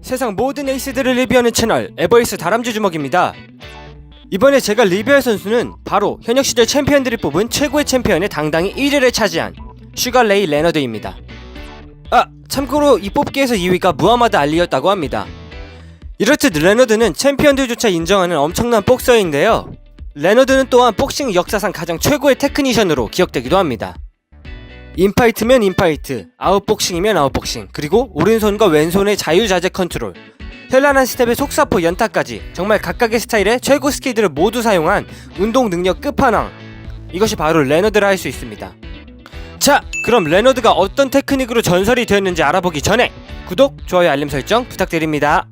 세상 모든 에이스들을 리뷰하는 채널 에버에이스 다람쥐 주먹입니다. 이번에 제가 리뷰할 선수는 바로 현역 시절 챔피언들이 뽑은 최고의 챔피언에 당당히 1위를 차지한 슈가 레이 레너드입니다. 참고로 이 뽑기에서 2위가 무하마드 알리였다고 합니다. 이렇듯 레너드는 챔피언들조차 인정하는 엄청난 복서인데요. 레너드는 또한 복싱 역사상 가장 최고의 테크니션으로 기억되기도 합니다. 인파이트면 인파이트, 아웃복싱이면 아웃복싱, 그리고 오른손과 왼손의 자유자재 컨트롤, 현란한 스텝의 속사포 연타까지 정말 각각의 스타일의 최고 스킬들을 모두 사용한 운동 능력 끝판왕, 이것이 바로 레너드라 할 수 있습니다. 자, 그럼 레너드가 어떤 테크닉으로 전설이 되었는지 알아보기 전에 구독, 좋아요, 알림 설정 부탁드립니다.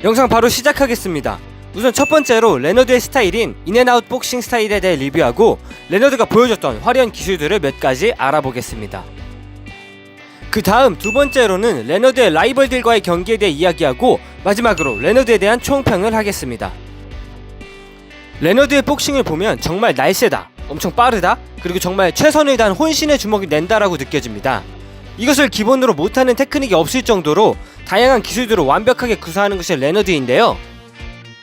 영상 바로 시작하겠습니다. 우선 첫 번째로 레너드의 스타일인 인앤아웃 복싱 스타일에 대해 리뷰하고 레너드가 보여줬던 화려한 기술들을 몇 가지 알아보겠습니다. 그 다음 두 번째로는 레너드의 라이벌들과의 경기에 대해 이야기하고 마지막으로 레너드에 대한 총평을 하겠습니다. 레너드의 복싱을 보면 정말 날쌔다, 엄청 빠르다, 그리고 정말 최선을 다한 혼신의 주먹이 낸다라고 느껴집니다. 이것을 기본으로 못하는 테크닉이 없을 정도로 다양한 기술들을 완벽하게 구사하는 것이 레너드인데요.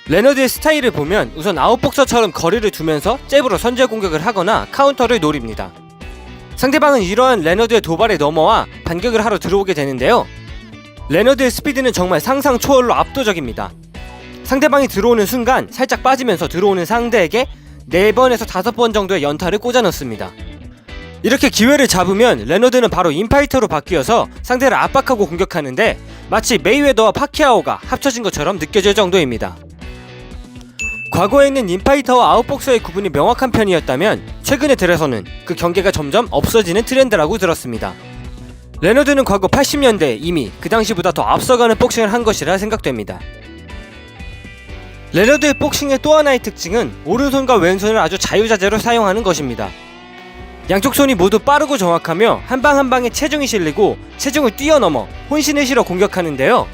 레너드의 스타일을 보면 우선 아웃복서처럼 거리를 두면서 잽으로 선제 공격을 하거나 카운터를 노립니다. 상대방은 이러한 레너드의 도발에 넘어와 반격을 하러 들어오게 되는데요. 레너드의 스피드는 정말 상상 초월로 압도적입니다. 상대방이 들어오는 순간 살짝 빠지면서 들어오는 상대에게 4번에서 5번 정도의 연타를 꽂아 넣습니다. 이렇게 기회를 잡으면 레너드는 바로 인파이터로 바뀌어서 상대를 압박하고 공격하는데 마치 메이웨더와 파키아오가 합쳐진 것처럼 느껴질 정도입니다. 과거에는 인파이터와 아웃복서의 구분이 명확한 편이었다면 최근에 들어서는 그 경계가 점점 없어지는 트렌드라고 들었습니다. 레너드는 과거 80년대에 이미 그 당시보다 더 앞서가는 복싱을 한 것이라 생각됩니다. 레너드의 복싱의 또 하나의 특징은 오른손과 왼손을 아주 자유자재로 사용하는 것입니다. 양쪽 손이 모두 빠르고 정확하며 한 방 한 방에 체중이 실리고 체중을 뛰어넘어 혼신을 실어 공격하는데요.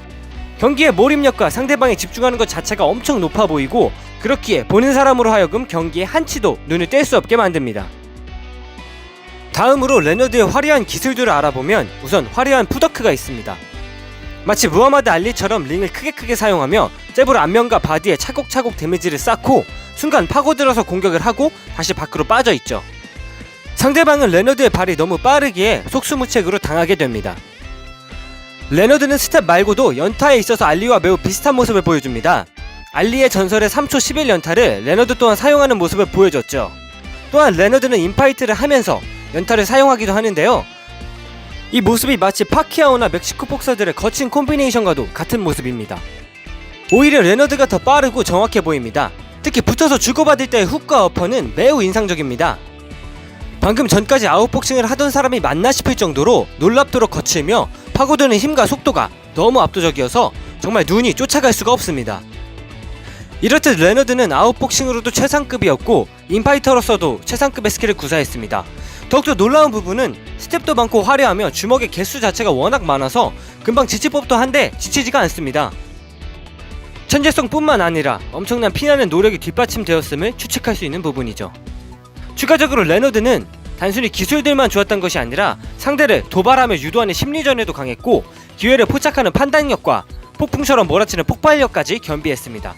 경기의 몰입력과 상대방에 집중하는 것 자체가 엄청 높아 보이고 그렇기에 보는 사람으로 하여금 경기에 한치도 눈을 뗄 수 없게 만듭니다. 다음으로 레너드의 화려한 기술들을 알아보면 우선 화려한 푸더크가 있습니다. 마치 무하마드 알리처럼 링을 크게 사용하며 잽으로 앞면과 바디에 차곡차곡 데미지를 쌓고 순간 파고들어서 공격을 하고 다시 밖으로 빠져있죠. 상대방은 레너드의 발이 너무 빠르기에 속수무책으로 당하게 됩니다. 레너드는 스텝 말고도 연타에 있어서 알리와 매우 비슷한 모습을 보여줍니다. 알리의 전설의 3초 11 연타를 레너드 또한 사용하는 모습을 보여줬죠. 또한 레너드는 인파이트를 하면서 연타를 사용하기도 하는데요. 이 모습이 마치 파키아오나 멕시코 복서들의 거친 콤비네이션과도 같은 모습입니다. 오히려 레너드가 더 빠르고 정확해 보입니다. 특히 붙어서 주고받을 때의 훅과 어퍼는 매우 인상적입니다. 방금 전까지 아웃복싱을 하던 사람이 맞나 싶을 정도로 놀랍도록 거칠며 파고드는 힘과 속도가 너무 압도적이어서 정말 눈이 쫓아갈 수가 없습니다. 이렇듯 레너드는 아웃복싱으로도 최상급이었고 인파이터로서도 최상급의 스킬을 구사했습니다. 더욱더 놀라운 부분은 스텝도 많고 화려하며 주먹의 개수 자체가 워낙 많아서 금방 지칠 법도 한데 지치지가 않습니다. 천재성 뿐만 아니라 엄청난 피나는 노력이 뒷받침되었음을 추측할 수 있는 부분이죠. 추가적으로 레너드는 단순히 기술들만 좋았던 것이 아니라 상대를 도발하며 유도하는 심리전에도 강했고 기회를 포착하는 판단력과 폭풍처럼 몰아치는 폭발력까지 겸비했습니다.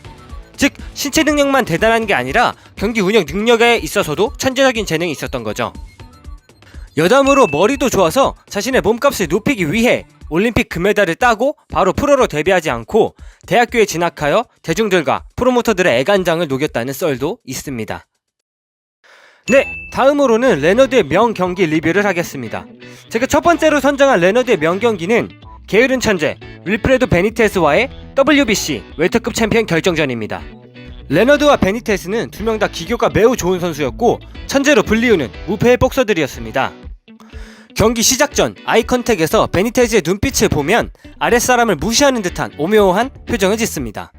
즉 신체 능력만 대단한 게 아니라 경기 운영 능력에 있어서도 천재적인 재능이 있었던 거죠. 여담으로 머리도 좋아서 자신의 몸값을 높이기 위해 올림픽 금메달을 따고 바로 프로로 데뷔하지 않고 대학교에 진학하여 대중들과 프로모터들의 애간장을 녹였다는 썰도 있습니다. 네, 다음으로는 레너드의 명경기 리뷰를 하겠습니다. 제가 첫 번째로 선정한 레너드의 명경기는 게으른 천재 윌프레도 베니테스와의 WBC 웰터급 챔피언 결정전입니다. 레너드와 베니테스는 두 명 다 기교가 매우 좋은 선수였고 천재로 불리우는 무패의 복서들이었습니다. 경기 시작 전 아이 컨택에서 베니테스의 눈빛을 보면 아랫사람을 무시하는 듯한 오묘한 표정을 짓습니다.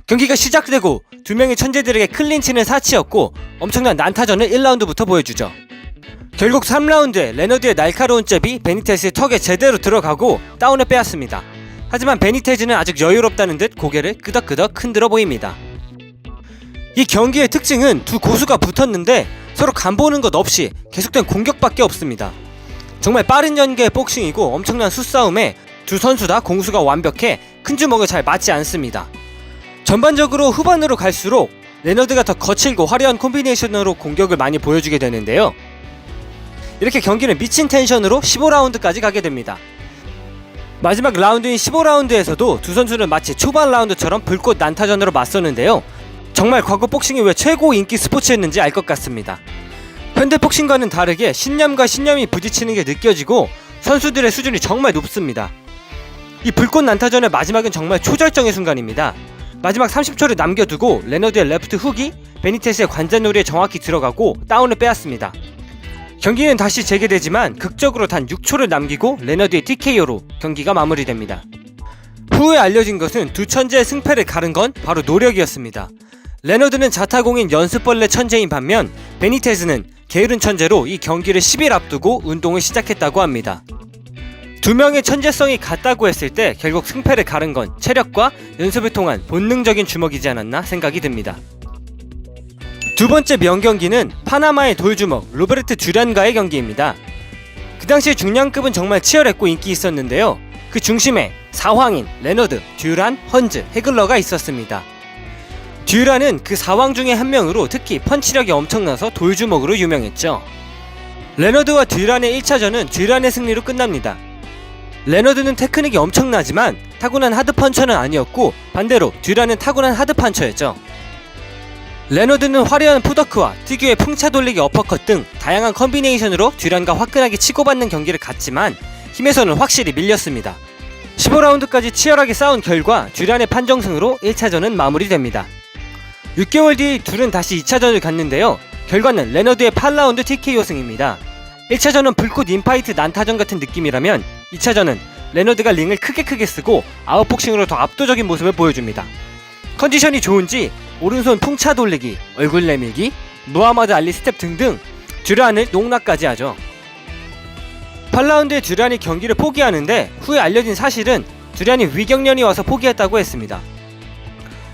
경기가 시작되고 두 명의 천재들에게 클린치는 사치였고 엄청난 난타전을 1라운드부터 보여주죠. 결국 3라운드에 레너드의 날카로운 잽이 베니테스의 턱에 제대로 들어가고 다운을 빼앗습니다. 하지만 베니테스는 아직 여유롭다는 듯 고개를 끄덕끄덕 흔들어 보입니다. 이 경기의 특징은 두 고수가 붙었는데 서로 간보는 것 없이 계속된 공격밖에 없습니다. 정말 빠른 연계의 복싱이고 엄청난 수싸움에 두 선수 다 공수가 완벽해 큰 주먹을 잘 맞지 않습니다. 전반적으로 후반으로 갈수록 레너드가 더 거칠고 화려한 콤비네이션으로 공격을 많이 보여주게 되는데요. 이렇게 경기는 미친 텐션으로 15라운드까지 가게 됩니다. 마지막 라운드인 15라운드에서도 두 선수는 마치 초반 라운드처럼 불꽃 난타전으로 맞섰는데요. 정말 과거 복싱이 왜 최고 인기 스포츠였는지 알 것 같습니다. 현대 복싱과는 다르게 신념과 신념이 부딪히는 게 느껴지고 선수들의 수준이 정말 높습니다. 이 불꽃 난타전의 마지막은 정말 초절정의 순간입니다. 마지막 30초를 남겨두고 레너드의 레프트 훅이 베니테스의 관자놀이에 정확히 들어가고 다운을 빼앗습니다. 경기는 다시 재개되지만 극적으로 단 6초를 남기고 레너드의 TKO로 경기가 마무리됩니다. 후에 알려진 것은 두 천재의 승패를 가른 건 바로 노력이었습니다. 레너드는 자타공인 연습벌레 천재인 반면 베니테스는 게으른 천재로 이 경기를 10일 앞두고 운동을 시작했다고 합니다. 두 명의 천재성이 같다고 했을 때 결국 승패를 가른 건 체력과 연습을 통한 본능적인 주먹이지 않았나 생각이 듭니다. 두 번째 명경기는 파나마의 돌주먹 로베르트 듀란과의 경기입니다. 그 당시 중량급은 정말 치열했고 인기 있었는데요. 그 중심에 사황인 레너드, 듀란, 헌즈, 헤글러가 있었습니다. 듀란은 그 사왕 중에 한 명으로 특히 펀치력이 엄청나서 돌주먹으로 유명했죠. 레너드와 듀란의 1차전은 듀란의 승리로 끝납니다. 레너드는 테크닉이 엄청나지만 타고난 하드펀처는 아니었고 반대로 듀란은 타고난 하드펀처였죠. 레너드는 화려한 푸더크와 특유의 풍차 돌리기 어퍼컷 등 다양한 컨비네이션으로 듀란과 화끈하게 치고받는 경기를 갔지만 힘에서는 확실히 밀렸습니다. 15라운드까지 치열하게 싸운 결과 듀란의 판정승으로 1차전은 마무리됩니다. 6개월 뒤 둘은 다시 2차전을 갔는데요. 결과는 레너드의 8라운드 TKO 승입니다. 1차전은 불꽃 인파이트 난타전 같은 느낌이라면 2차전은 레너드가 링을 크게 쓰고 아웃복싱으로 더 압도적인 모습을 보여줍니다. 컨디션이 좋은지 오른손 풍차 돌리기, 얼굴 내밀기, 무하마드 알리 스텝 등등 듀란을 농락까지 하죠. 8라운드에 듀란이 경기를 포기하는데 후에 알려진 사실은 듀란이 위경련이 와서 포기했다고 했습니다.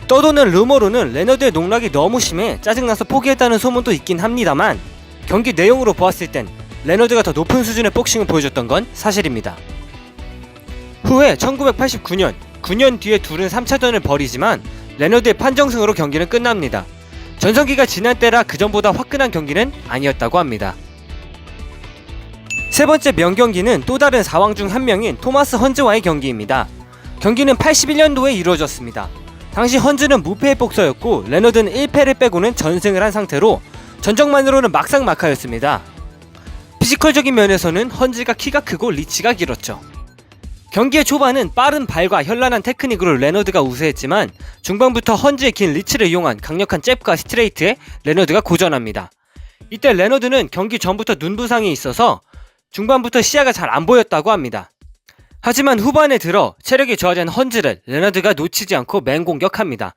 떠도는 루머로는 레너드의 농락이 너무 심해 짜증나서 포기했다는 소문도 있긴 합니다만 경기 내용으로 보았을 땐 레너드가 더 높은 수준의 복싱을 보여줬던 건 사실입니다. 후에 1989년, 9년 뒤에 둘은 3차전을 벌이지만 레너드의 판정승으로 경기는 끝납니다. 전성기가 지난 때라 그전보다 화끈한 경기는 아니었다고 합니다. 세 번째 명경기는 또 다른 사왕 중 한 명인 토마스 헌즈와의 경기입니다. 경기는 81년도에 이루어졌습니다. 당시 헌즈는 무패의 복서였고 레너드는 1패를 빼고는 전승을 한 상태로 전적만으로는 막상막하였습니다. 피지컬적인 면에서는 헌즈가 키가 크고 리치가 길었죠. 경기의 초반은 빠른 발과 현란한 테크닉으로 레너드가 우세했지만 중반부터 헌즈의 긴 리치를 이용한 강력한 잽과 스트레이트에 레너드가 고전합니다. 이때 레너드는 경기 전부터 눈부상이 있어서 중반부터 시야가 잘 안 보였다고 합니다. 하지만 후반에 들어 체력이 좋아진 헌즈를 레너드가 놓치지 않고 맹공격합니다.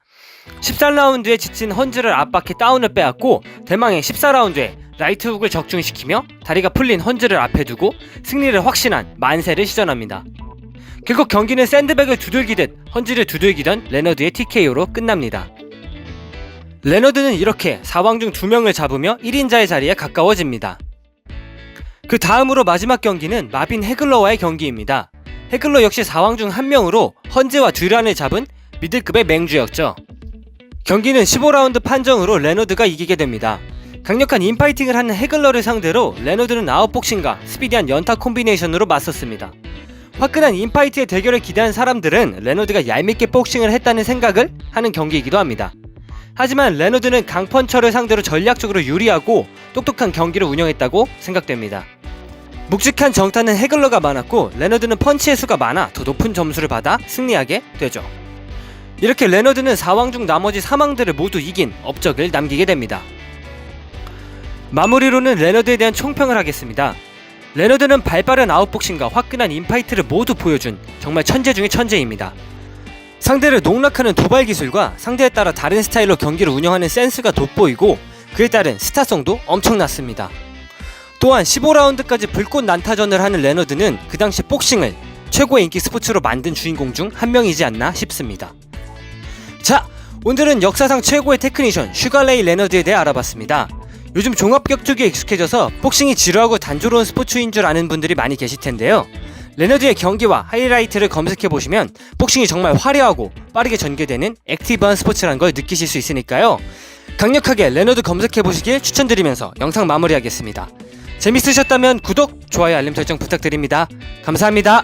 13라운드에 지친 헌즈를 압박해 다운을 빼앗고 대망의 14라운드에 라이트 훅을 적중시키며 다리가 풀린 헌즈를 앞에 두고 승리를 확신한 만세를 시전합니다. 결국 경기는 샌드백을 두들기듯 헌즈를 두들기던 레너드의 TKO로 끝납니다. 레너드는 이렇게 사왕 중 2명을 잡으며 1인자의 자리에 가까워집니다. 그 다음으로 마지막 경기는 마빈 헤글러와의 경기입니다. 헤글러 역시 사왕 중 한 명으로 헌즈와 듀란을 잡은 미들급의 맹주였죠. 경기는 15라운드 판정으로 레너드가 이기게 됩니다. 강력한 인파이팅을 하는 헤글러를 상대로 레너드는 아웃복싱과 스피디한 연타 콤비네이션으로 맞섰습니다. 화끈한 인파이트의 대결을 기대한 사람들은 레너드가 얄밉게 복싱을 했다는 생각을 하는 경기이기도 합니다. 하지만 레너드는 강펀처를 상대로 전략적으로 유리하고 똑똑한 경기를 운영했다고 생각됩니다. 묵직한 정타는 헤글러가 많았고 레너드는 펀치의 수가 많아 더 높은 점수를 받아 승리하게 되죠. 이렇게 레너드는 4왕 중 나머지 3왕들을 모두 이긴 업적을 남기게 됩니다. 마무리로는 레너드에 대한 총평을 하겠습니다. 레너드는 발빠른 아웃복싱과 화끈한 인파이트를 모두 보여준 정말 천재 중의 천재입니다. 상대를 농락하는 도발 기술과 상대에 따라 다른 스타일로 경기를 운영하는 센스가 돋보이고 그에 따른 스타성도 엄청났습니다. 또한 15라운드까지 불꽃 난타전을 하는 레너드는 그 당시 복싱을 최고의 인기 스포츠로 만든 주인공 중 한 명이지 않나 싶습니다. 자, 오늘은 역사상 최고의 테크니션 슈가레이 레너드에 대해 알아봤습니다. 요즘 종합격투기에 익숙해져서 복싱이 지루하고 단조로운 스포츠인 줄 아는 분들이 많이 계실 텐데요. 레너드의 경기와 하이라이트를 검색해보시면 복싱이 정말 화려하고 빠르게 전개되는 액티브한 스포츠라는 걸 느끼실 수 있으니까요. 강력하게 레너드 검색해보시길 추천드리면서 영상 마무리하겠습니다. 재밌으셨다면 구독, 좋아요, 알림 설정 부탁드립니다. 감사합니다.